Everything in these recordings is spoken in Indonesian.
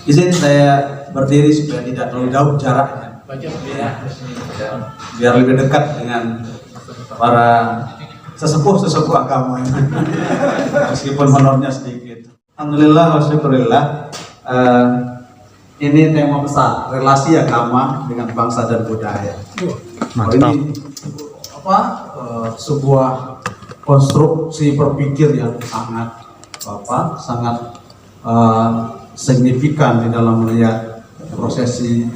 Izin saya berdiri supaya tidak terlalu jauh jaraknya, biar lebih dekat dengan para sesepuh agama meskipun honornya sedikit. Alhamdulillah wa syukurillah. Ini tema besar, relasi agama dengan bangsa dan budaya. Mantap. Ini sebuah konstruksi berpikir yang sangat signifikan di dalam melihat prosesi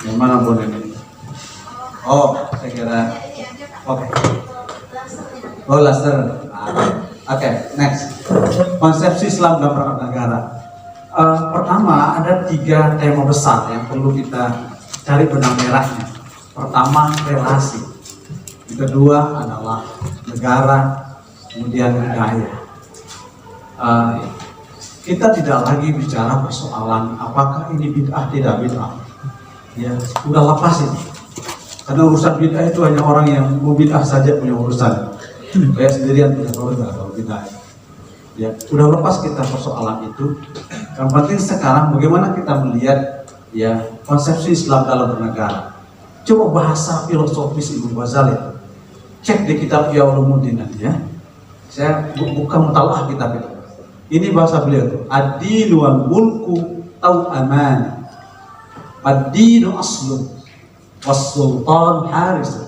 yang mana pun ini. Saya kira laser. Next. Konsepsi Islam dalam bernegara. Pertama, ada 3 tema besar yang perlu kita cari benang merahnya. Pertama, relasi. Yang kedua adalah negara, kemudian budaya. Kita tidak lagi bicara persoalan apakah ini bid'ah tidak bid'ah. Ya, sudah lepas ini. Karena urusan bid'ah itu hanya orang yang mau bid'ah saja punya urusan. Kayak sendirian punya keluarga kalau bid'ah. Ya, sudah lepas kita persoalan itu. Yang penting sekarang bagaimana kita melihat ya konsepsi Islam dalam bernegara. Coba bahasa filosofis Ibnu Ghazali. Cek di kitab Ihya Ulumuddin nanti ya. Saya buka mutalaah kitab itu. Ini bahasa beliau itu. Ad-dinu wal mulku tau'aman. Ad-dinu aslun was sultan haris.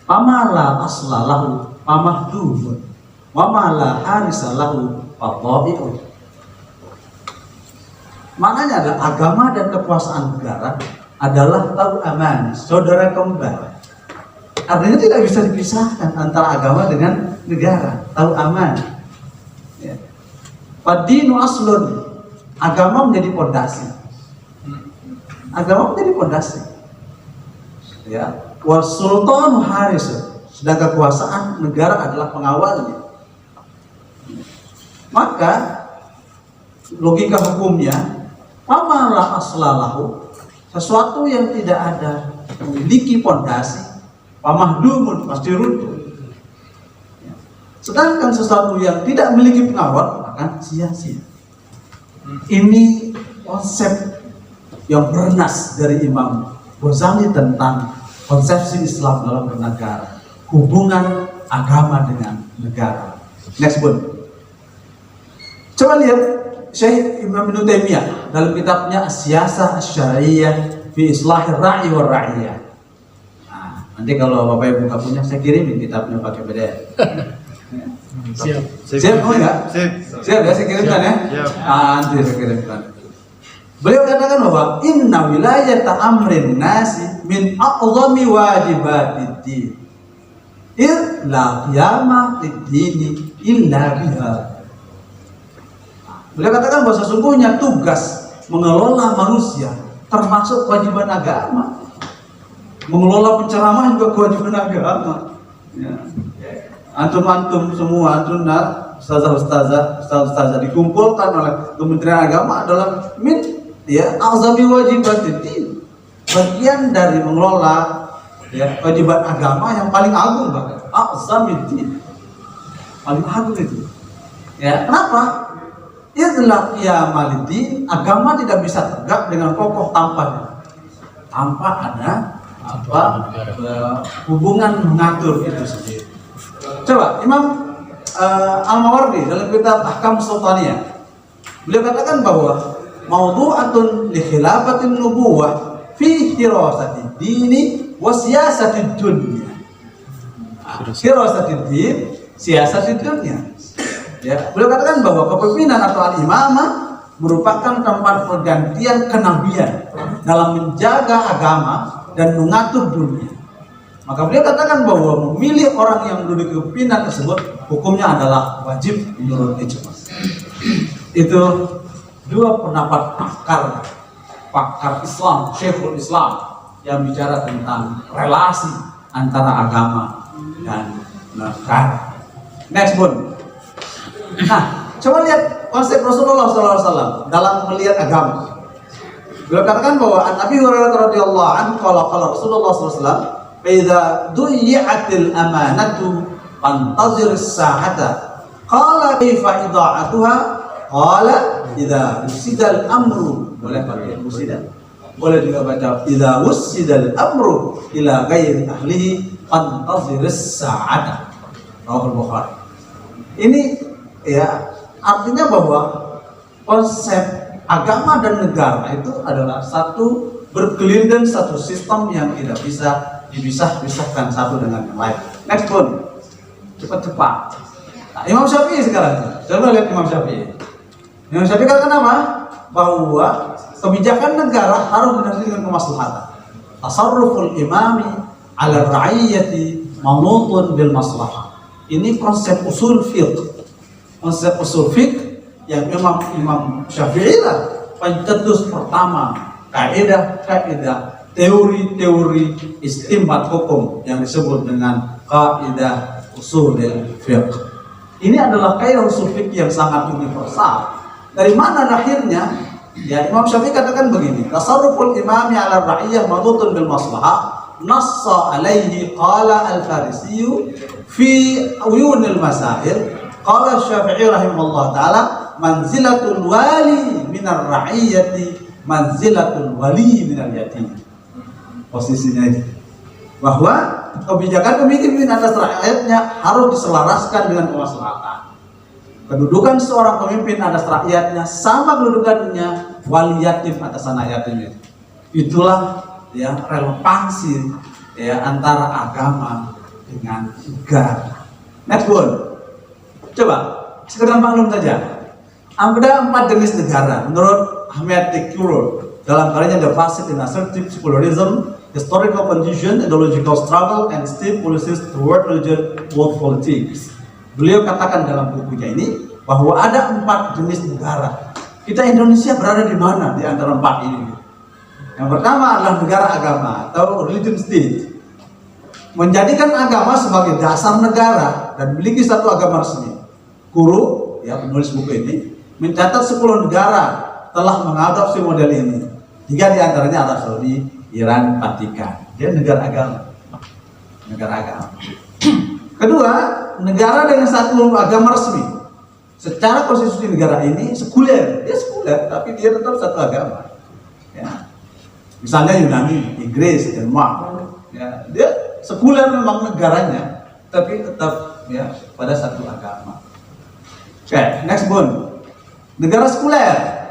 Fama la asla lahu famahdud. Wa ma la harisa lahu fadhabi'un. Maknanya adalah agama dan kekuasaan negara adalah tau'aman, saudara kembar. Artinya tidak bisa dipisahkan antara agama dengan negara. Tau'aman. Ya. Ad-dinu aslun, agama menjadi pondasi. Agama menjadi pondasi. Ya, wal sultanu haris, sedangkan kekuasaan negara adalah pengawalnya. Maka logika hukumnya, pamalah aslalahu, sesuatu yang tidak ada memiliki pondasi, pamahdumun pasti runtuh. Sedangkan sesuatu yang tidak memiliki pengawal akan sia-sia. Ini konsep yang bernas dari Imam Ghazali tentang konsepsi Islam dalam bernegara, hubungan agama dengan negara. Next one. Coba lihat Syekh Imam Ibnu Taimiyah dalam kitabnya As-Siyasah Asy-Syar'iyyah fi Islahir Ra'i war Ra'iyah. Nah, nanti kalau Bapak Ibu nggak punya, saya kirimin kitabnya pakai PDF. Siap, mau nggak? Siap ya, saya kirimkan ya. Nanti saya kirimkan. Beliau katakan bahwa inna wilayata amrin nasi min a'zami wajibatid din. Illa qiyama lid-dini illa biha. Beliau katakan bahwa sesungguhnya tugas mengelola manusia termasuk kewajiban agama. Mengelola penceramah juga kewajiban agama. Ya. Antum semua, ustazah dikumpulkan oleh Kementerian Agama adalah azami wajibatin, bagian dari mengelola ya kewajiban agama yang paling agung bahkan azamiddin, paling agung itu. Ya, kenapa? Idlah qiyamaliddin, agama tidak bisa tegak dengan kokoh tanpa ada hubungan mengatur itu sendiri. Coba Imam Al-Mawardi dalam kitab Ahkam Sultaniyah, beliau katakan bahwa mawdu'atun li khilafatin nubuwah fi hirasatid dini wa siyasatid dunya. Hirasatid din, siyasatid dunya. Ya, beliau katakan bahwa kepemimpinan atau al-imamah merupakan tempat pergantian kenabian dalam menjaga agama dan mengatur dunia. Maka beliau katakan bahwa memilih orang yang duduk di kepemimpinan tersebut hukumnya adalah wajib menurut ijma. Itu 2 pendapat pakar Islam, Syekhul Islam yang bicara tentang relasi antara agama dan negara. Next one. Nah, coba lihat konsep Rasulullah SAW dalam melihat agama. Beliau katakan bahwa Nabi Hurairah radhiyallahu anhu qala Rasulullah SAW, "Idza duyi'atil amanatu fantazir as-sa'ata." Qala kaifa idha'atuha? Qala idza usidal amru, boleh pakai usidal. Boleh juga baca idza usidal amru ila ghairi ahlihi fantazirus sa'ata. Rawahul Bukhari. Ini ya artinya bahwa konsep agama dan negara itu adalah satu berkelindan, satu sistem yang tidak bisa dipisah-pisahkan satu dengan yang lain. Next one, cepat-cepat. Nah, Imam Syafi'i sekarang, coba lihat Imam Syafi'i. Imam Syafi'i katakan apa? Bahwa kebijakan negara harus berdasarkan dengan kemaslahatan. Tasarruful imami ala ra'iyyati manutun bil maslahah. Ini konsep usul fiqh. Konsep usul fiqh yang Imam Syafi'i lah pencetus pertama kaidah-kaidah teori-teori istinbat hukum yang disebut dengan kaidah usulul fiqh. Ini adalah kaidah usul fiqh yang sangat universal. Dari mana lahirnya? Ya, Imam Syafi'i katakan begini, tasarruful imami ala ra'iyyah manutun bil maslahah. Nassa alaihi qala al-Farisi fi uyunil masail. Qala Syafi'i rahimahullah ta'ala manzilatul wali minar ra'iyyati manzilatul wali minal yatim. Posisinya itu bahwa kebijakan pemimpin atas rakyatnya harus diselaraskan dengan kemaslahatan. Kedudukan seorang pemimpin atas rakyatnya sama kedudukannya wali yatim atas anak yatim. Itulah ya relevansi ya antara agama dengan negara. Next one. Coba sekedar maklum saja. Ada 4 jenis negara menurut Ahmed Tekur dalam karyanya The Facet in Assertive Secularism, Historical Condition, Ideological Struggle, and State Policies Toward Religion, World Politics. Beliau katakan dalam bukunya ini bahwa ada 4 jenis negara. Kita Indonesia berada di mana di antara 4 ini? Yang pertama adalah negara agama atau religion state. Menjadikan agama sebagai dasar negara dan memiliki satu agama resmi. Guru, ya penulis buku ini, mencatat 10 negara telah mengadopsi model ini. 3 di antaranya Arab Saudi, Iran, Vatikan. Dia negara agama. Negara agama. Kedua, negara dengan satu agama resmi. Secara konstitusi negara ini sekuler. Dia sekuler, tapi dia tetap satu agama. Ya. Misalnya Yunani, Inggris, Denmark. Ya, dia sekuler memang negaranya, tapi tetap ya pada satu agama. Oke, next one. Negara sekuler.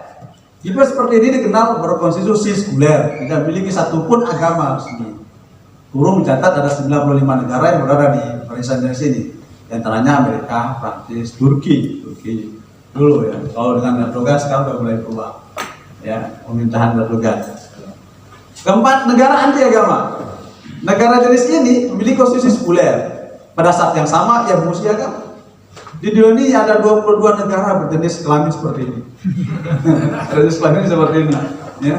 Juga seperti ini dikenal berkonstitusi sekuler, tidak memiliki satupun agama resmi. Guru mencatat ada 95 negara yang berada di barisan dari sini. Di antaranya Amerika, Prancis, Turki dulu ya. Kalau dengan Erdogan sekarang sudah mulai berubah. Ya, pemerintahan Erdogan. Keempat, negara anti agama. Negara jenis ini memiliki konstitusi sekuler. Pada saat yang sama ia mengusir agama. Di dunia ini ada 22 negara berjenis kelamin seperti ini. Jenis kelamin seperti ini, ya.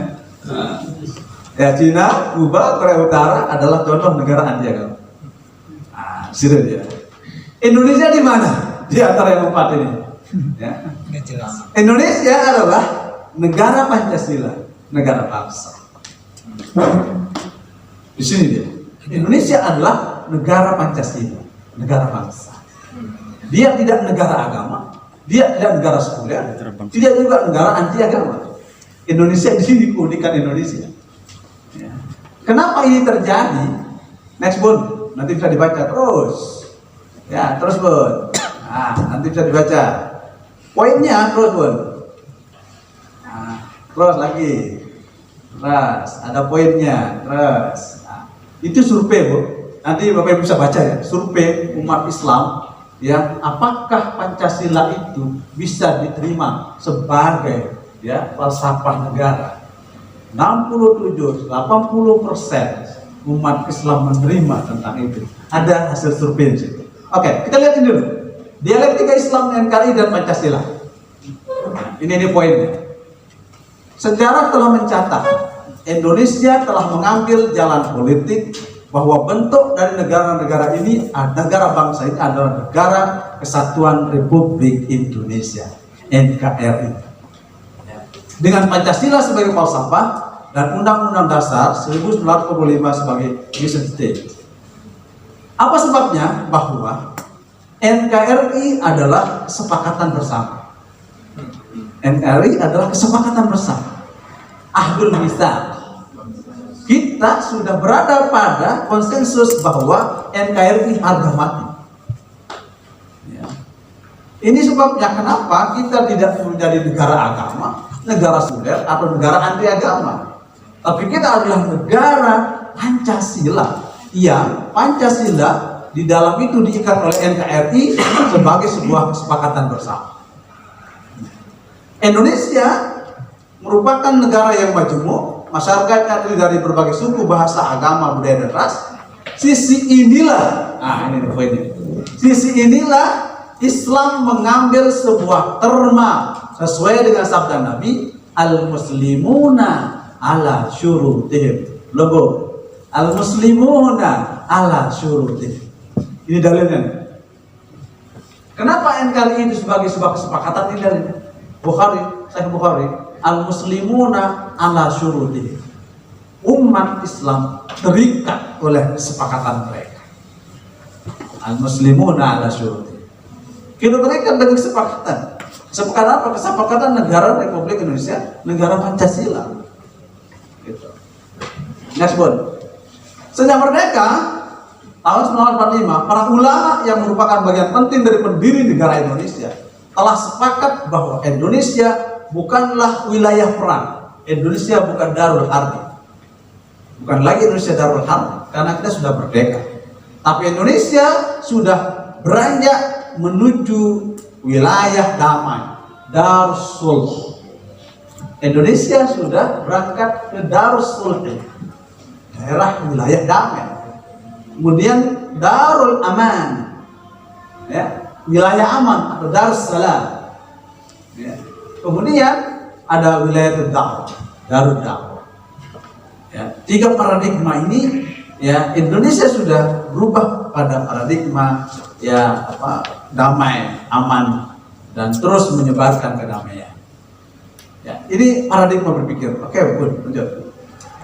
Ya, Cina, Kuba, Korea Utara adalah contoh negara anti agama. Sudah dia. Indonesia di mana? Di antara yang 4 ini. Ya. Indonesia adalah negara Pancasila, negara bangsa. Di sini dia. Indonesia adalah negara Pancasila, negara bangsa. Dia tidak negara agama, dia tidak negara sekuler, tidak juga negara anti agama. Indonesia di sini keunikan Indonesia. Ya. Kenapa ini terjadi? Next Bun, nanti bisa dibaca terus. Ya, terus Bun. Nah, nanti bisa dibaca. Poinnya terus Bun. Nah, terus lagi. Terus ada poinnya. Terus. Nah, itu survei Bu. Nanti Bapak Ibu bisa baca ya. Survei umat Islam. Ya, apakah Pancasila itu bisa diterima sebagai ya falsafah negara? 67-80% umat Islam menerima tentang itu. Ada hasil survei di situ. Oke, kita lihat ini dulu. Dialektika Islam, NKRI dan Pancasila. Ini poinnya. Sejarah telah mencatat Indonesia telah mengambil jalan politik bahwa bentuk dari negara-negara ini, negara bangsa ini adalah negara Kesatuan Republik Indonesia, NKRI. Dengan Pancasila sebagai falsafah dan Undang-Undang Dasar 1945 sebagai nation state. Apa sebabnya? Bahwa NKRI adalah kesepakatan bersama. NKRI adalah kesepakatan bersama, ahdul mitsaq. Kita sudah berada pada konsensus bahwa NKRI harga mati. Ya. Ini sebabnya kenapa kita tidak menjadi negara agama, negara sekuler atau negara anti agama, tapi kita adalah negara Pancasila. Yang Pancasila di dalam itu diikat oleh NKRI sebagai sebuah kesepakatan bersama. Indonesia merupakan negara yang majemuk, masyarakatnya terdiri dari berbagai suku, bahasa, agama, budaya, dan ras. Sisi inilah, ini poinnya. Sisi inilah Islam mengambil sebuah terma sesuai dengan sabda Nabi, al-muslimuna ala syurutihim. Logo, al-muslimuna ala syurutihim. Ini dalilnya. Kenapa NKRI itu sebagai sebuah kesepakatan? Ini dalilnya. Sahih Bukhari, al-muslimuna ala syurutihim. Umat Islam terikat oleh kesepakatan mereka. Al-muslimuna ala syurutihim. Kita terikat dengan kesepakatan. Kesepakatan apa? Kesepakatan negara Republik Indonesia, negara Pancasila. Gitu. Next one. Sejak merdeka tahun 1945, para ulama yang merupakan bagian penting dari pendiri negara Indonesia telah sepakat bahwa Indonesia bukanlah wilayah perang. Indonesia bukan darul harbi. Bukan lagi Indonesia darul harbi karena kita sudah merdeka. Tapi Indonesia sudah beranjak menuju wilayah damai, Darus Sulh. Indonesia sudah berangkat ke Darus Sulh, daerah wilayah damai. Kemudian Darul Aman, ya, wilayah aman atau Darussalam. Ya. Kemudian ada wilayah dakwah, Darul Dakwah. Ya, tiga paradigma ini, ya, Indonesia sudah berubah pada paradigma damai, aman, dan terus menyebarkan kedamaian. Ya, ini paradigma berpikir. Oke, lanjut.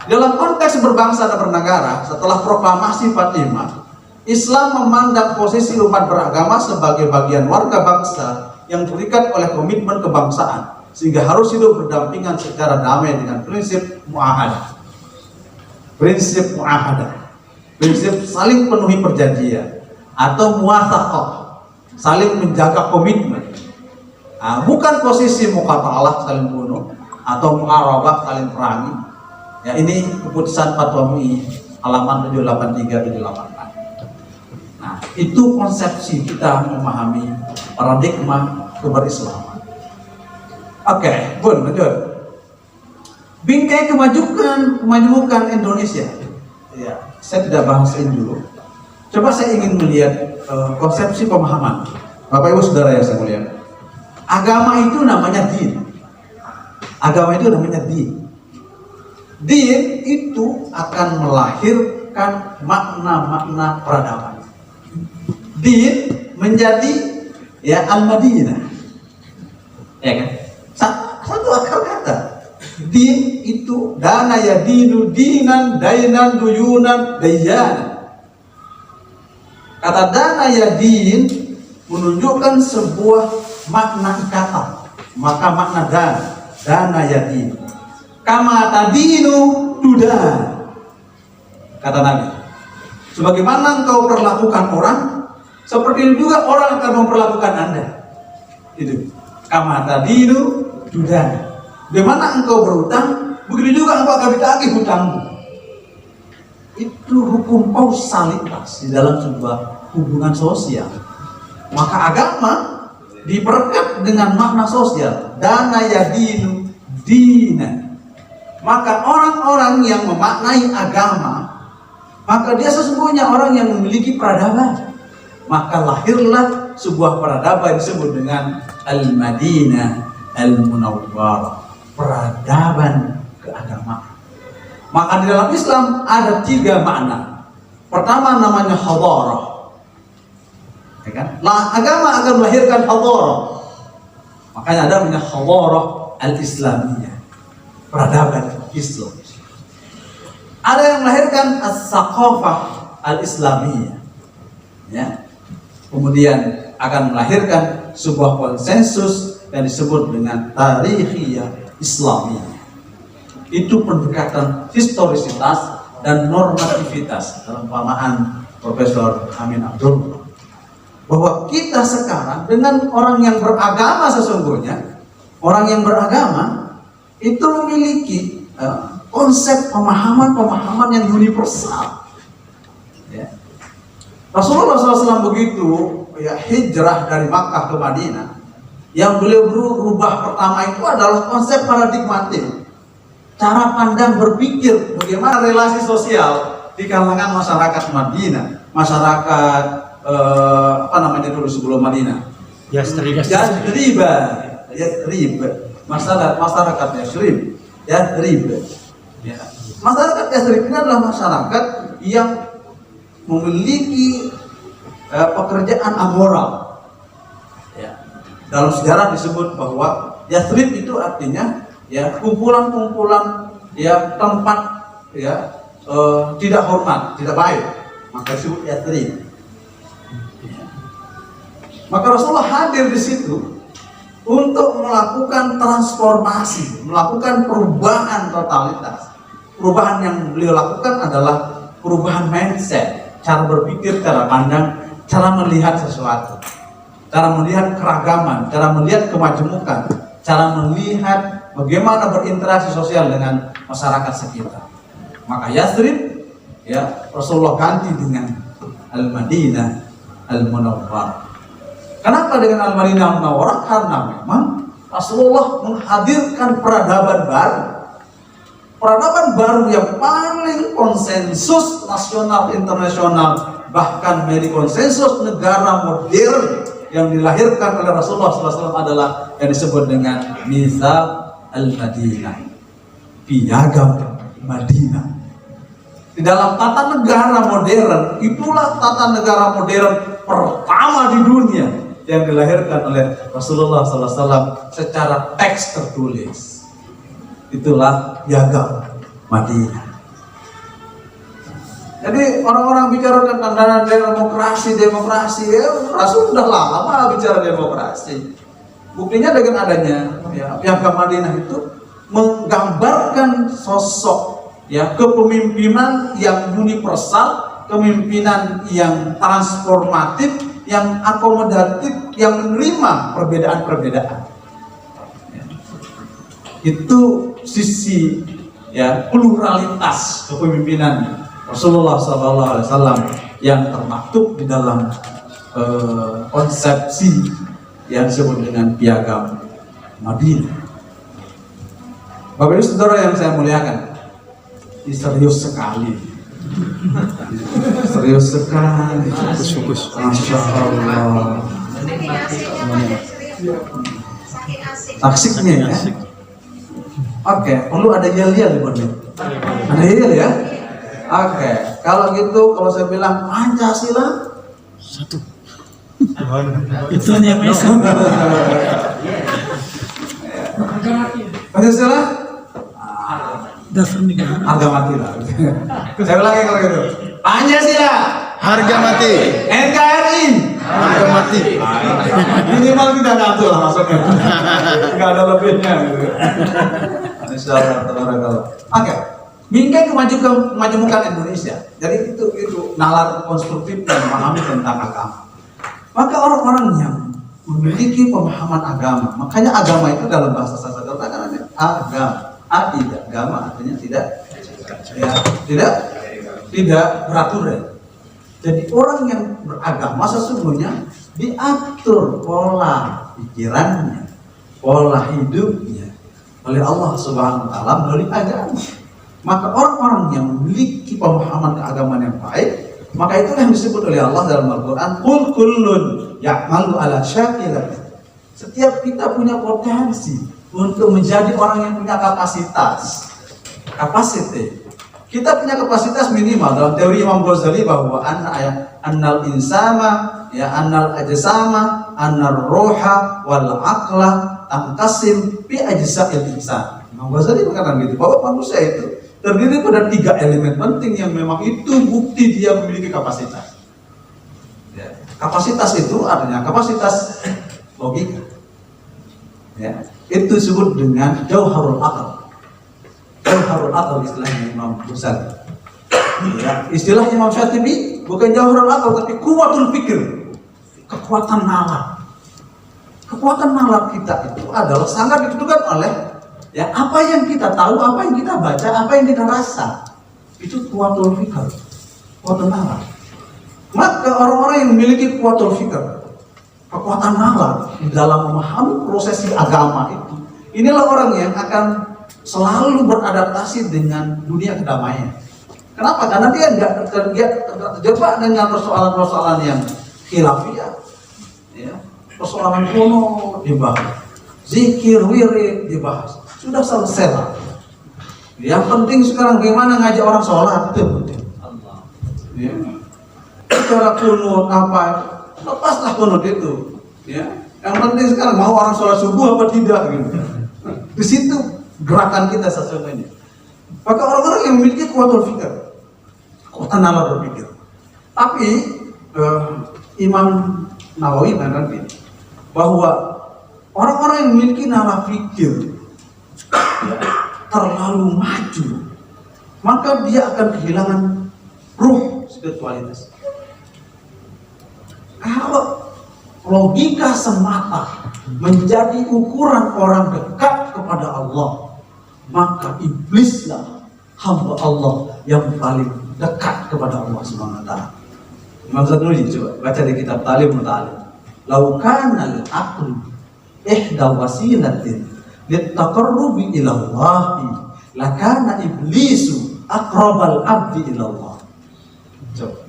Dalam konteks berbangsa dan bernegara, setelah proklamasi 45, Islam memandang posisi umat beragama sebagai bagian warga bangsa yang terikat oleh komitmen kebangsaan, sehingga harus hidup berdampingan secara damai dengan prinsip muahadah. Prinsip muahadah, prinsip saling penuhi perjanjian atau muwathaqah, saling menjaga komitmen. Bukan posisi muqatalah, saling bunuh, atau muharabah, saling perangi. Ya, ini keputusan Fatwa MUI halaman 783-784. Nah, itu konsepsi kita memahami paradigma keberislaman. Oke, lanjut. Bingkai kemajukan Indonesia. Ya, saya tidak bahas ini dulu. Coba saya ingin melihat konsepsi pemahaman. Bapak Ibu Saudara yang saya muliakan. Agama itu namanya din. Agama itu namanya din. Din itu akan melahirkan makna-makna peradaban. Din menjadi al-Madinah. Ya kan? Satu akar kata. Din itu dana yadinu dinan, dainan, duyunan, dayanan. Kata dana yadin menunjukkan sebuah makna ikatan. Maka makna dana yadin. Kama tadinu tudan. Kata Nabi, sebagaimana engkau perlakukan orang, seperti itu juga orang akan memperlakukan Anda. Itu. Kama tadinu tudan. Bagaimana engkau berhutang, begitu juga engkau akan ditagih hutangmu. Itu hukum kausalitas di dalam sebuah hubungan sosial. Maka agama diperkat dengan makna sosial. Dana yadinu dinan. Maka orang-orang yang memaknai agama, maka dia sesungguhnya orang yang memiliki peradaban. Maka lahirlah sebuah peradaban disebut dengan Al-Madinah Al-Munawwarah, peradaban keagamaan. Maka di dalam Islam ada 3 makna. Pertama namanya hadarah, ya kan? Agama akan melahirkan hadarah. Makanya ada namanya hadarah al-Islamiyah, peradaban Islam. Ada yang melahirkan as-saqafah al-Islamiyah, ya. Kemudian akan melahirkan sebuah konsensus yang disebut dengan tarikhiyah Islamiyah. Itu pendekatan historisitas dan normativitas dalam pemahaman Profesor Amin Abdul, bahwa kita sekarang dengan orang yang beragama sesungguhnya, orang yang beragama itu memiliki konsep pemahaman yang universal. Ya. Rasulullah SAW begitu hijrah dari Makkah ke Madinah, yang beliau berubah pertama itu adalah konsep paradigmatik, cara pandang berpikir bagaimana relasi sosial di kalangan masyarakat Madinah, masyarakat dulu sebelum Madinah, Yathrib, masyarakat Yathrib. Ya. Masyarakat Yathrib ini adalah masyarakat yang memiliki pekerjaan amoral. Ya. Dalam sejarah disebut bahwa Yathrib itu artinya kumpulan-kumpulan tempat tidak hormat, tidak baik, maka disebut Yathrib. Maka Rasulullah hadir di situ untuk melakukan transformasi, melakukan perubahan totalitas. Perubahan yang beliau lakukan adalah perubahan mindset, cara berpikir, cara pandang, cara melihat sesuatu, cara melihat keragaman, cara melihat kemajemukan, cara melihat bagaimana berinteraksi sosial dengan masyarakat sekitar. Maka Yathrib Rasulullah ganti dengan Al-Madinah Al-Munawwarah. Kenapa dengan Al-Madinah Al-Munawwarah? Karena memang Rasulullah menghadirkan peradaban baru. Peradaban baru yang paling konsensus nasional internasional, bahkan menjadi konsensus negara modern yang dilahirkan oleh Rasulullah SAW adalah yang disebut dengan Mitsaq Al-Madinah, piagam Madinah. Di dalam tata negara modern, itulah tata negara modern pertama di dunia yang dilahirkan oleh Rasulullah SAW secara teks tertulis. Itulah piagam Madinah. Jadi orang-orang bicara tentang demokrasi, Rasul sudah lama bicara demokrasi. Buktinya dengan adanya piagam Madinah itu menggambarkan sosok kepemimpinan yang universal, kepemimpinan yang transformatif, yang akomodatif, yang menerima perbedaan-perbedaan. Itu sisi pluralitas kepemimpinan Rasulullah SAW yang termaktub di dalam konsepsi yang disebut dengan piagam Madinah. Bapak Ibu Saudara yang saya muliakan, ini serius sekali. Serius sekali. Masya Allah. Aksiknya ya. Oke, perlu ada yel-yel di bawah. Ada yel ya. Oke, kalau gitu kalau saya bilang Pancasila satu. Itu hanya bisa. Pancasila dasar negara. Harga mati lah. Saya ulangi kalau gitu. Pancasila harga mati. NKRI harga mati. Minimal tidak ngatur lah maksudnya. Enggak ada lebihnya gitu. Insyaallah tabarakallah. Oke. Bingkai kemajemukan Indonesia. Jadi itu nalar konstruktif dan memahami tentang agama. Maka orang-orang yang memiliki pemahaman agama, makanya agama itu dalam bahasa sastra kan ada agama. Agama artinya tidak beraturan. Jadi orang yang beragama sesungguhnya diatur pola pikirannya, pola hidupnya oleh Allah Subhanahu wa taala melalui agama. Maka orang-orang yang memiliki pemahaman keagamaan yang baik, maka itu yang disebut oleh Allah dalam Al-Quran, qul kullun ya'malu ala syakilatihi. Setiap kita punya potensi untuk menjadi orang yang punya kapasitas. Kita punya kapasitas minimal dalam teori Imam Ghazali bahwa annal insama annal ajsama annar roha wal aqla tanqasim bi ajsa'il insan. Imam Ghazali berkata gitu, bahwa manusia itu terdiri pada 3 elemen penting yang memang itu bukti dia memiliki kapasitas. Kapasitas itu artinya kapasitas logika, Ya, itu disebut dengan jauharul aql. Jauharul aql istilahnya Imam Ghazali. Ya, istilah Imam Syatibi bukan jauharul aql tapi kuwatul fikir, kekuatan nalar. Kekuatan nalar kita itu adalah sangat ditentukan oleh ya apa yang kita tahu, apa yang kita baca, apa yang kita rasa. Itu kuwatul fikir, kuwatul nalar. Maka orang-orang yang memiliki kuwatul fikir, kekuatan nalar di dalam memahami prosesi agama itu, inilah orang yang akan selalu beradaptasi dengan dunia kedamaian. Kenapa? Karena dia nggak terjebak dengan persoalan-persoalan yang khilafiyah, ya. Persoalan kuno dibahas, zikir, wirid dibahas, sudah selesai lah. Yang penting sekarang bagaimana ngajak orang sholat, itu penting. Ya. Secara kunut apa, lepaslah kunut itu. Ya. Yang penting sekarang mau orang sholat subuh apa tidak gitu. Di situ gerakan kita sesungguhnya. Maka orang-orang yang memiliki kuwatul fikir, kekuatan nalar berpikir. Tapi Imam Nawawi mengatakan bahwa orang-orang yang memiliki nalar fikir terlalu maju, maka dia akan kehilangan ruh spiritualitas. Kalau logika semata menjadi ukuran orang dekat kepada Allah, maka iblislah hamba Allah yang paling dekat kepada Allah Subhanahu wa taala. Imam Ghazali coba baca di kitab Talim Muta'alim. Lau kana al-aqlu ihda wasilatin litaqarrubi ila Allah lakana iblisu aqrabal abdi ila Allah. Coba.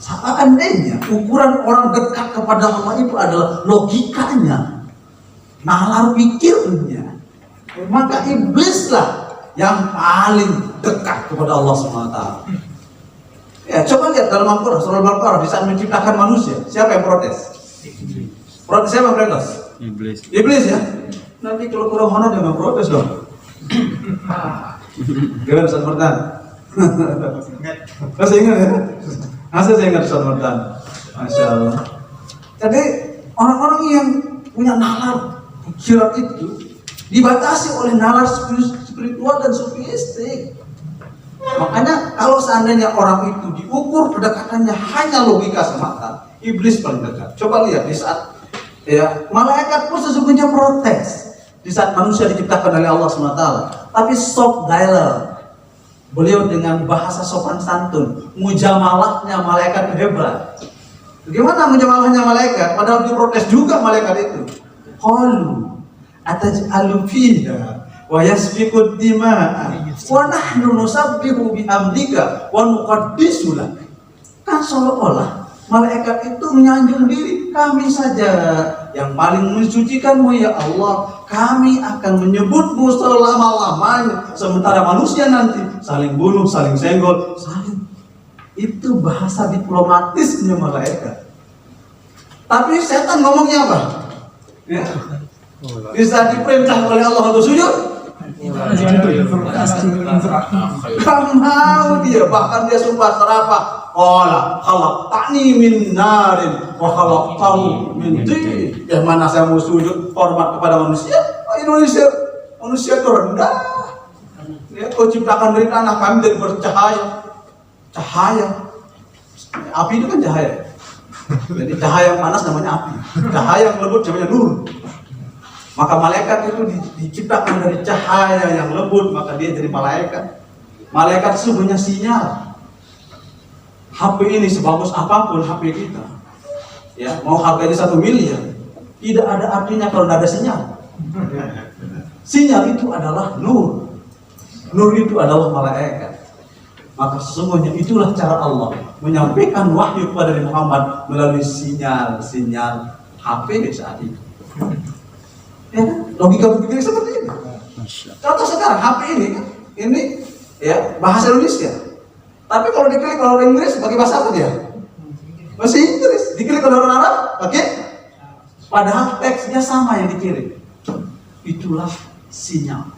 Seandainya ukuran orang dekat kepada Allah itu adalah logikanya, nalar pikirnya, maka iblislah yang paling dekat kepada Allah SWT. Ya, coba lihat dalam Al-Quran, surah Al-Baqarah, di saat menciptakan manusia, siapa yang protes? Protes siapa yang protes? Iblis. Iblis ya. Nanti kalau kurang honor jangan protes dong. Gimana Ustaz Mardan? Masih ingat ya? Masih saya ingat Ustaz Mardan. Masya Allah. Jadi orang-orang yang punya nalar pikiran itu dibatasi oleh nalar spiritual dan sofistik. Makanya kalau seandainya orang itu diukur kedekatannya hanya logika semata, iblis paling dekat. Coba lihat di saat ya malaikat pun sesungguhnya protes di saat manusia diciptakan oleh Allah SWT. Tapi soft dialog, beliau dengan bahasa sopan santun, mujamalahnya malaikat hebat. Bagaimana mujamalahnya malaikat? Padahal diprotes juga malaikat itu. Qalu ataj'alu fiha wa yasfiku dima'a wa nahnu nusabbihu bihamdika wa nuqaddisu lak. Kan seolah-olah malaikat itu menyanjung diri, kami saja yang paling mensucikanmu ya Allah, kami akan menyebutmu selama-lamanya, sementara manusia nanti saling bunuh, saling senggol, saling. Itu bahasa diplomatisnya malaikat. Tapi setan ngomongnya apa? Ya. Bisa diperintah oleh Allah untuk sujud? Gak mau dia, bahkan dia sumpah serapah. Qala khalaqtani min narin wa khalaqtahu min tin. Yang mana saya mau sujud hormat kepada manusia? Manusia itu rendah. Ya, kau ciptakan dari tanah, kami dari bercahaya. Cahaya. Api itu kan cahaya. Jadi cahaya yang panas namanya api. Cahaya yang lembut namanya nur. Maka malaikat itu diciptakan dari cahaya yang lembut, maka dia jadi malaikat. Malaikat sesungguhnya sinyal. HP ini sebagus apapun HP kita, ya mau harganya 1 miliar, tidak ada artinya kalau tidak ada sinyal. Sinyal itu adalah nur. Nur itu adalah malaikat. Maka sesungguhnya itulah cara Allah menyampaikan wahyu kepada Nabi Muhammad melalui sinyal HP di saat itu. Ya kan? Logika berpikir seperti itu. Contoh sekarang HP ini ya bahasa Indonesia. Tapi kalau diklik oleh orang Inggris pakai bahasa apa dia? Bahasa Inggris. Diklik oleh orang Arab pakai, padahal teksnya sama yang dikirim. Itulah sinyal.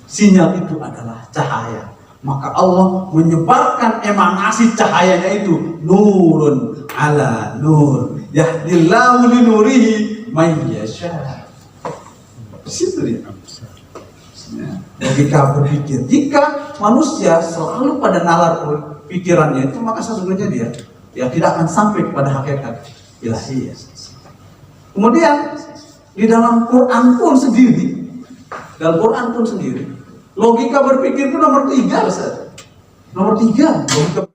Sinyal itu adalah cahaya. Maka Allah menyebarkan emanasi cahayanya itu nurun ala nur. Yahdillahu li nurihi may yasha. Di situ dia. Logika berpikir. Jika manusia selalu pada nalar pikirannya itu, maka sesungguhnya dia tidak akan sampai kepada hakikat ilahi. Kemudian di dalam Quran pun sendiri, logika berpikir itu nomor 3, Ustaz. Nomor 3, logika